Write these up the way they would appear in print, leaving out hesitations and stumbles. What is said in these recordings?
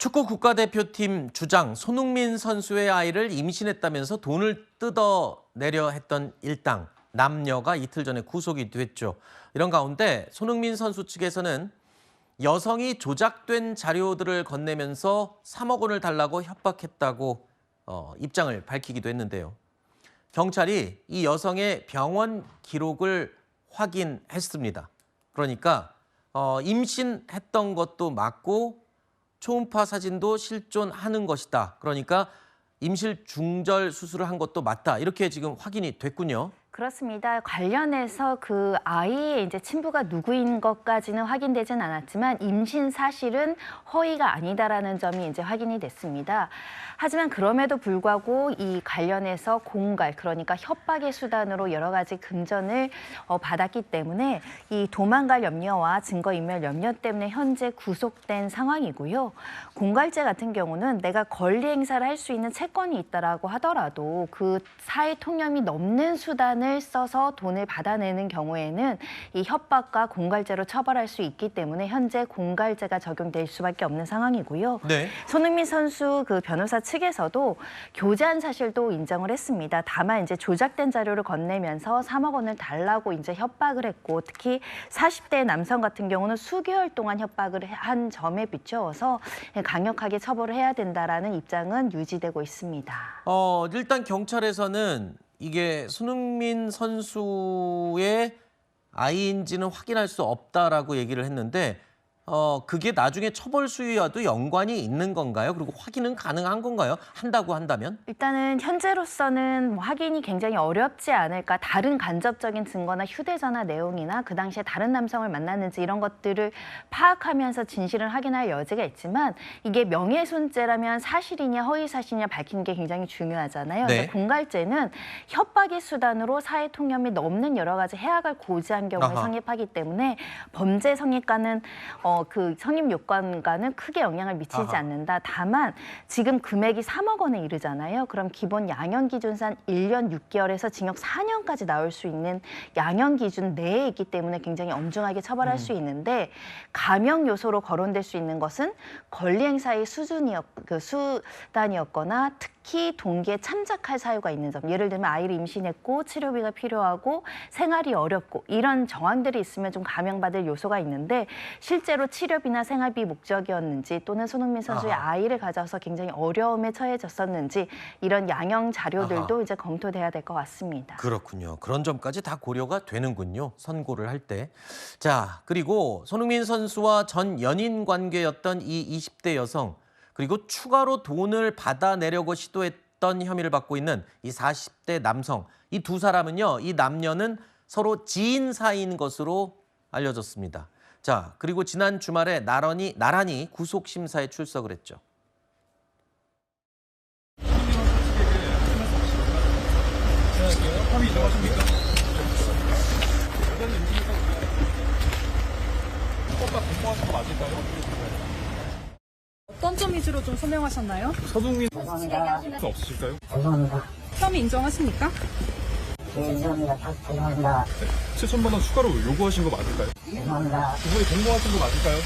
축구 국가대표팀 주장 손흥민 선수의 아이를 임신했다면서 돈을 뜯어내려 했던 일당 남녀가 이틀 전에 구속이 됐죠. 이런 가운데 손흥민 선수 측에서는 여성이 조작된 자료들을 건네면서 3억 원을 달라고 협박했다고 입장을 밝히기도 했는데요. 경찰이 이 여성의 병원 기록을 확인했습니다. 그러니까 임신했던 것도 맞고 초음파 사진도 실존하는 것이다. 그러니까 임실 중절 수술을 한 것도 맞다. 이렇게 지금 확인이 됐군요. 그렇습니다. 관련해서 그 아이의 이제 친부가 누구인 것까지는 확인되진 않았지만 임신 사실은 허위가 아니다라는 점이 이제 확인이 됐습니다. 하지만 그럼에도 불구하고 이 관련해서 공갈, 그러니까 협박의 수단으로 여러 가지 금전을 받았기 때문에 이 도망갈 염려와 증거인멸 염려 때문에 현재 구속된 상황이고요. 공갈죄 같은 경우는 내가 권리 행사를 할 수 있는 채권이 있다라고 하더라도 그 사회 통념이 넘는 수단을 써서 돈을 받아내는 경우에는 이 협박과 공갈죄로 처벌할 수 있기 때문에 현재 공갈죄가 적용될 수밖에 없는 상황이고요. 네. 손흥민 선수 그 변호사 측에서도 교제한 사실도 인정을 했습니다. 다만 이제 조작된 자료를 건네면서 3억 원을 달라고 이제 협박을 했고, 특히 40대 남성 같은 경우는 수개월 동안 협박을 한 점에 비추어서 강력하게 처벌을 해야 된다라는 입장은 유지되고 있습니다. 일단 경찰에서는 이게 손흥민 선수의 아이인지는 확인할 수 없다라고 얘기를 했는데 그게 나중에 처벌 수위와도 연관이 있는 건가요? 그리고 확인은 가능한 건가요? 한다고 한다면? 일단은 현재로서는 확인이 굉장히 어렵지 않을까. 다른 간접적인 증거나 휴대전화 내용이나 그 당시에 다른 남성을 만났는지 이런 것들을 파악하면서 진실을 확인할 여지가 있지만 이게 명예훼손죄라면 사실이냐 허위사실이냐 밝히는 게 굉장히 중요하잖아요. 네. 근데 공갈죄는 협박의 수단으로 사회 통념이 넘는 여러 가지 해악을 고지한 경우에 성립하기 때문에 범죄 성립과는 그 성립 요건과는 크게 영향을 미치지 않는다. 다만 지금 금액이 3억 원에 이르잖아요. 그럼 기본 양형 기준산 1년 6개월에서 징역 4년까지 나올 수 있는 양형 기준 내에 있기 때문에 굉장히 엄중하게 처벌할 수 있는데 감형 요소로 거론될 수 있는 것은 권리 행사의 수단이었거나 특히 동기에 참작할 사유가 있는 점. 예를 들면 아이를 임신했고 치료비가 필요하고 생활이 어렵고 이런 정황들이 있으면 좀 감형받을 요소가 있는데 실제로 치료비나 생활비 목적이었는지 또는 손흥민 선수의 아이를 가져서 굉장히 어려움에 처해졌었는지 이런 양형 자료들도 이제 검토돼야 될 것 같습니다. 그렇군요. 그런 점까지 다 고려가 되는군요. 선고를 할 때. 자, 그리고 손흥민 선수와 전 연인 관계였던 이 20대 여성, 그리고 추가로 돈을 받아내려고 시도했던 혐의를 받고 있는 이 40대 남성. 이 두 사람은요, 이 남녀는 서로 지인 사이인 것으로 알려졌습니다. 자, 그리고 지난 주말에 나란히 구속심사에 출석을 했죠. 합의 인정하십니까? 헌법 공모하신 거 맞을까요? 어떤 점 위주로 좀 설명하셨나요? 서동민 죄송합니다. 없으실까요? 죄송합니다. 혐의 인정하십니까? 예, 죄송합니다. 죄송합니다. 7천만 원 추가로 요구하신 거 맞을까요? 죄송합니다. 두 분이 공모하신 거 맞을까요?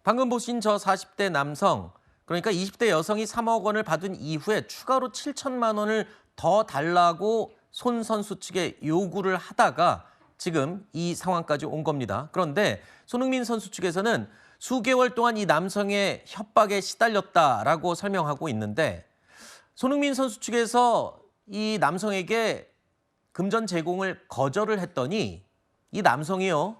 방금 보신 저 40대 남성, 그러니까 20대 여성이 3억 원을 받은 이후에 추가로 7천만 원을 더 달라고 손 선수 측에 요구를 하다가 지금 이 상황까지 온 겁니다. 그런데 손흥민 선수 측에서는 수개월 동안 이 남성의 협박에 시달렸다라고 설명하고 있는데 손흥민 선수 측에서 이 남성에게 금전 제공을 거절을 했더니 이 남성이요,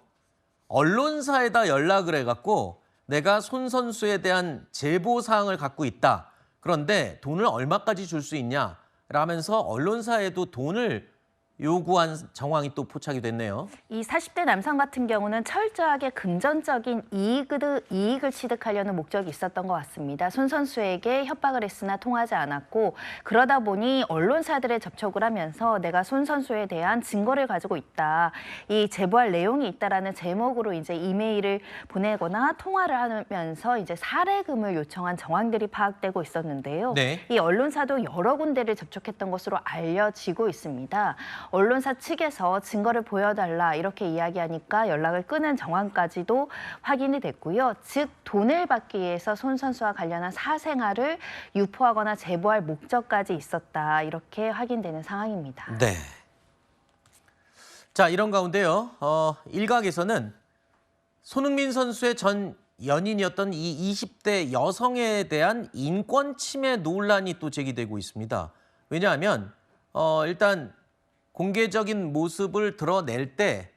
언론사에다 연락을 해갖고 내가 손 선수에 대한 제보 사항을 갖고 있다. 그런데 돈을 얼마까지 줄 수 있냐? 라면서 언론사에도 돈을 요구한 정황이 또 포착이 됐네요. 이 40대 남성 같은 경우는 철저하게 금전적인 이익을 취득하려는 목적이 있었던 것 같습니다. 손 선수에게 협박을 했으나 통하지 않았고 그러다 보니 언론사들에 접촉을 하면서 내가 손 선수에 대한 증거를 가지고 있다. 이 제보할 내용이 있다라는 제목으로 이제 이메일을 보내거나 통화를 하면서 이제 살해금을 요청한 정황들이 파악되고 있었는데요. 네. 이 언론사도 여러 군데를 접촉했던 것으로 알려지고 있습니다. 언론사 측에서 증거를 보여달라 이렇게 이야기하니까 연락을 끊은 정황까지도 확인이 됐고요. 즉 돈을 받기 위해서 손 선수와 관련한 사생활을 유포하거나 제보할 목적까지 있었다 이렇게 확인되는 상황입니다. 네. 자, 이런 가운데요. 일각에서는 손흥민 선수의 전 연인이었던 이 20대 여성에 대한 인권 침해 논란이 또 제기되고 있습니다. 왜냐하면 일단 공개적인 모습을 드러낼 때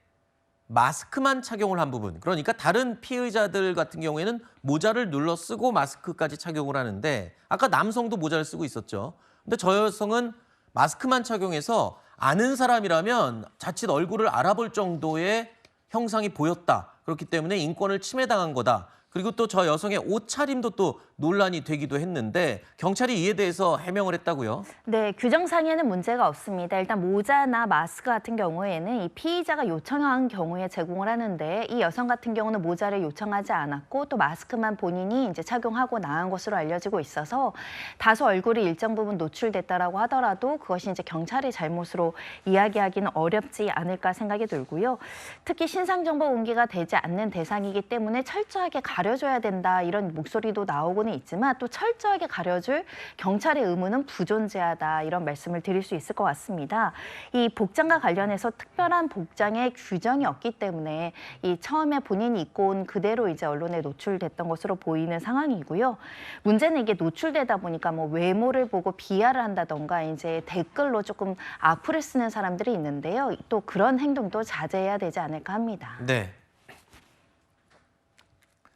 마스크만 착용을 한 부분, 그러니까 다른 피의자들 같은 경우에는 모자를 눌러 쓰고 마스크까지 착용을 하는데 아까 남성도 모자를 쓰고 있었죠. 근데 저 여성은 마스크만 착용해서 아는 사람이라면 자칫 얼굴을 알아볼 정도의 형상이 보였다. 그렇기 때문에 인권을 침해당한 거다. 그리고 또 저 여성의 옷차림도 또 논란이 되기도 했는데 경찰이 이에 대해서 해명을 했다고요? 네, 규정상에는 문제가 없습니다. 일단 모자나 마스크 같은 경우에는 이 피의자가 요청한 경우에 제공을 하는데 이 여성 같은 경우는 모자를 요청하지 않았고 또 마스크만 본인이 이제 착용하고 나간 것으로 알려지고 있어서 다소 얼굴이 일정 부분 노출됐다라고 하더라도 그것이 이제 경찰의 잘못으로 이야기하기는 어렵지 않을까 생각이 들고요. 특히 신상정보 공개가 되지 않는 대상이기 때문에 철저하게 가려줘야 된다 이런 목소리도 나오고는 있지만 또 철저하게 가려줄 경찰의 의무는 부존재하다 이런 말씀을 드릴 수 있을 것 같습니다. 이 복장과 관련해서 특별한 복장의 규정이 없기 때문에 이 처음에 본인이 입고 온 그대로 이제 언론에 노출됐던 것으로 보이는 상황이고요. 문제는 이게 노출되다 보니까 뭐 외모를 보고 비하를 한다던가 이제 댓글로 조금 악플을 쓰는 사람들이 있는데요. 또 그런 행동도 자제해야 되지 않을까 합니다. 네.